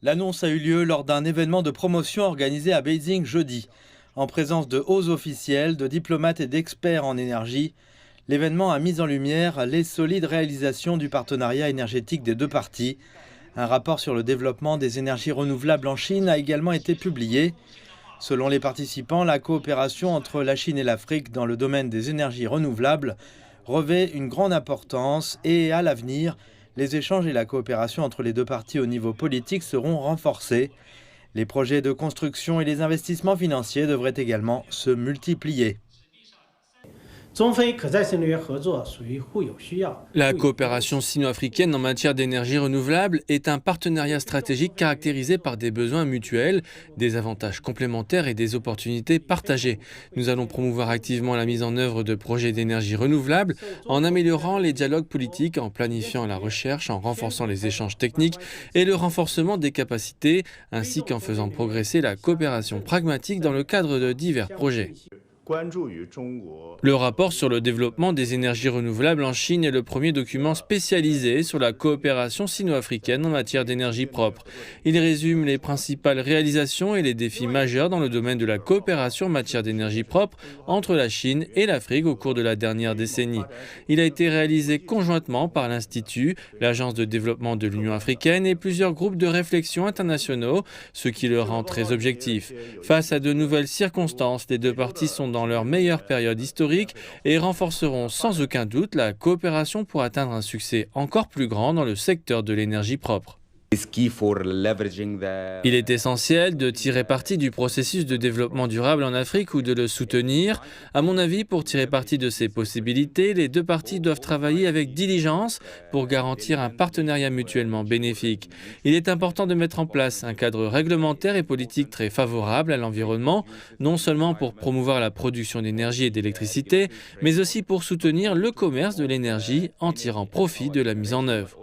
L'annonce a eu lieu lors d'un événement de promotion organisé à Beijing jeudi. En présence de hauts officiels, de diplomates et d'experts en énergie, l'événement a mis en lumière les solides réalisations du partenariat énergétique des deux parties. Un rapport sur le développement des énergies renouvelables en Chine a également été publié. Selon les participants, la coopération entre la Chine et l'Afrique dans le domaine des énergies renouvelables revêt une grande importance et, à l'avenir, les échanges et la coopération entre les deux parties au niveau politique seront renforcés. Les projets de construction et les investissements financiers devraient également se multiplier. La coopération sino-africaine en matière d'énergie renouvelable est un partenariat stratégique caractérisé par des besoins mutuels, des avantages complémentaires et des opportunités partagées. Nous allons promouvoir activement la mise en œuvre de projets d'énergie renouvelable en améliorant les dialogues politiques, en planifiant la recherche, en renforçant les échanges techniques et le renforcement des capacités, ainsi qu'en faisant progresser la coopération pragmatique dans le cadre de divers projets. Le rapport sur le développement des énergies renouvelables en Chine est le premier document spécialisé sur la coopération sino-africaine en matière d'énergie propre. Il résume les principales réalisations et les défis majeurs dans le domaine de la coopération en matière d'énergie propre entre la Chine et l'Afrique au cours de la dernière décennie. Il a été réalisé conjointement par l'Institut, l'Agence de développement de l'Union africaine et plusieurs groupes de réflexion internationaux, ce qui le rend très objectif. Face à de nouvelles circonstances, les deux parties sont dans leur meilleure période historique et renforceront sans aucun doute la coopération pour atteindre un succès encore plus grand dans le secteur de l'énergie propre. Il est essentiel de tirer parti du processus de développement durable en Afrique ou de le soutenir. À mon avis, pour tirer parti de ces possibilités, les deux parties doivent travailler avec diligence pour garantir un partenariat mutuellement bénéfique. Il est important de mettre en place un cadre réglementaire et politique très favorable à l'environnement, non seulement pour promouvoir la production d'énergie et d'électricité, mais aussi pour soutenir le commerce de l'énergie en tirant profit de la mise en œuvre.